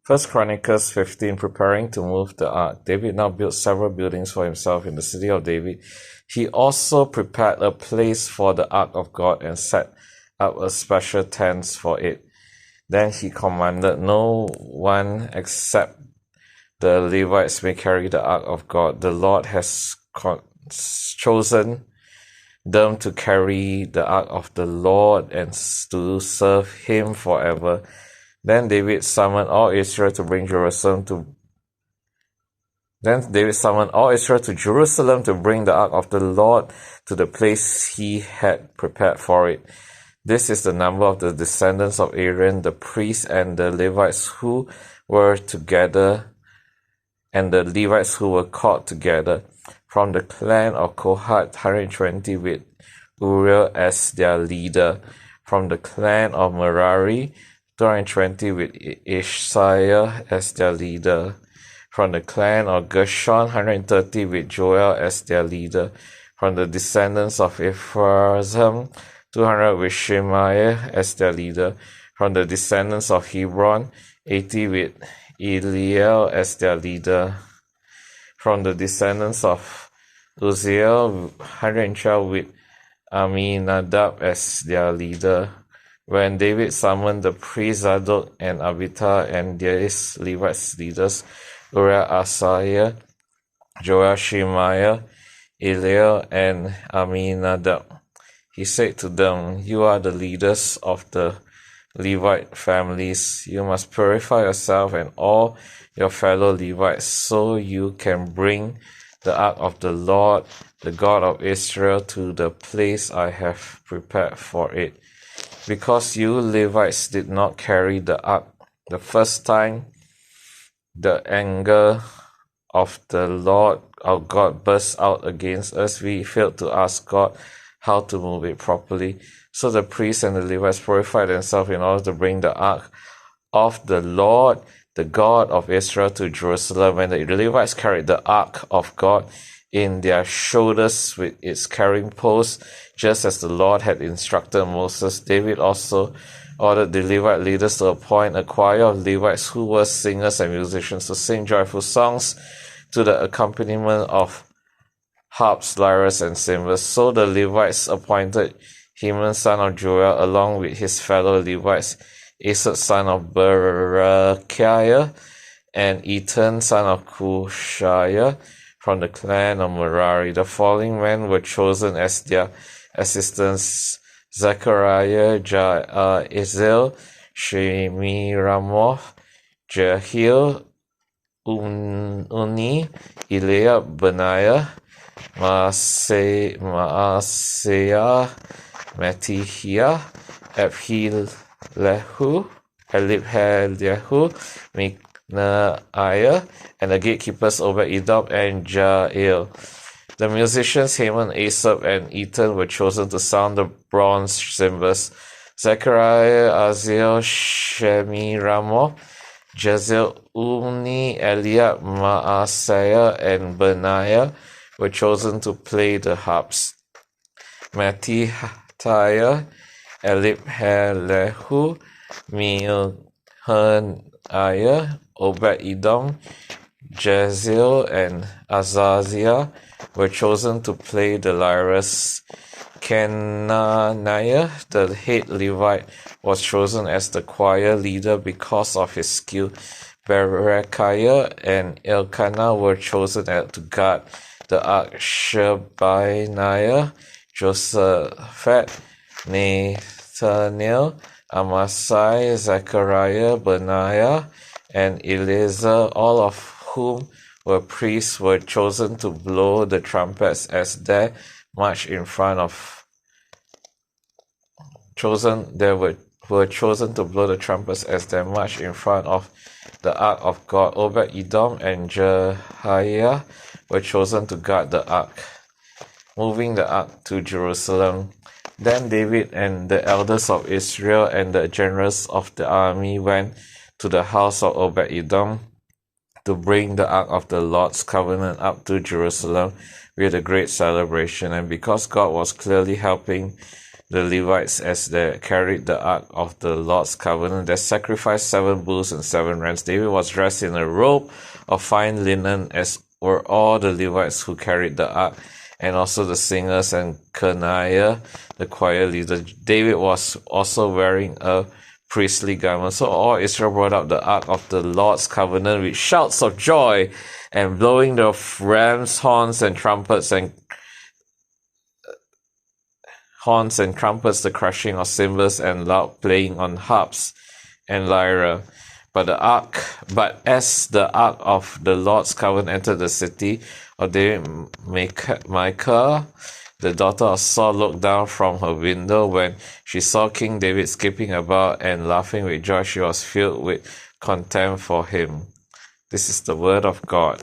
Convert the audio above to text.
First Chronicles 15, preparing to move the ark. David now built several buildings for himself in the city of David. He also prepared a place for the ark of God and set up a special tent for it. Then he commanded, no one except the Levites may carry the ark of God. The Lord has chosen them to carry the ark of the Lord and to serve him forever. Then David summoned all Israel to Jerusalem to bring the ark of the Lord to the place he had prepared for it. This is the number of the descendants of Aaron, the priests, and the Levites who were called together. From the clan of Kohath, 120 with Uriel as their leader. From the clan of Merari, 220 with Isaiah as their leader. From the clan of Gershon, 130 with Joel as their leader. From the descendants of Ephraim, 200 with Shemaiah as their leader. From the descendants of Hebron, 80 with Eliel as their leader. From the descendants of Uzziel, 112 with Aminadab as their leader. When David summoned the priests Zadok and Abiathar and their Levites leaders, Uriel, Asaiah, Joel, Shemaiah, Eliel, and Aminadab, he said to them, "You are the leaders of the Levite families. You must purify yourself and all your fellow Levites so you can bring the ark of the Lord, the God of Israel, to the place I have prepared for it. Because you Levites did not carry the ark the first time, the anger of the Lord our God burst out against us. We failed to ask God how to move it properly. So the priests and the Levites purified themselves in order to bring the ark of the Lord, the God of Israel, to Jerusalem. When the Levites carried the ark of God in their shoulders with its carrying post, just as the Lord had instructed Moses, David also ordered the Levite leaders to appoint a choir of Levites who were singers and musicians to sing joyful songs to the accompaniment of harps, lyres, and cymbals. So the Levites appointed Heman, son of Joel, along with his fellow Levites, Asaph, son of Berechiah, and Ethan, son of Cushiah, from the clan of Merari. The following men were chosen as their assistants: Zechariah, Jaasiel, Shemiramoth, Jehiel, Unni, Eliab, Benaiah, Maaseiah, Mattithiah, Elipelehu, Mikneiah, and the gatekeepers Obed-Edom and Jael. The musicians Heman, Asaph, and Ethan were chosen to sound the bronze cymbals. Zechariah, Aziel, Shemiramoth, Jaziel, Unni, Eliab, Maaseiah, and Benaiah were chosen to play the harps. Mattithiah, Elipelehu, Mikneiah, Obed-Edom, Jaziel, and Azaziah were chosen to play the lyres. Kenaniah, the head Levite, was chosen as the choir leader because of his skill. Berechiah and Elkanah were chosen to guard the ark. Shebaniah, Josaphat, Nathaniel, Amasai, Zechariah, Benaiah, and Eleazar, all of whom were priests, were chosen to blow the trumpets as they marched in front of the ark of God. Obed-Edom and Jehiah were chosen to guard the ark, moving the ark to Jerusalem. Then David and the elders of Israel and the generals of the army went to the house of Obed-Edom to bring the ark of the Lord's covenant up to Jerusalem with a great celebration. And because God was clearly helping the Levites as they carried the ark of the Lord's covenant. They sacrificed 7 bulls and 7 rams. David was dressed in a robe of fine linen, as were all the Levites who carried the ark, and also the singers and Kenaiah, the choir leader. David was also wearing a priestly garment. So all Israel brought up the ark of the Lord's covenant with shouts of joy and blowing the rams' horns and trumpets, the crushing of cymbals, and loud playing on harps and lyre. But as the ark of the Lord's covenant entered the city of David, Michal, the daughter of Saul, looked down from her window. When she saw King David skipping about and laughing with joy, she was filled with contempt for him. This is the word of God.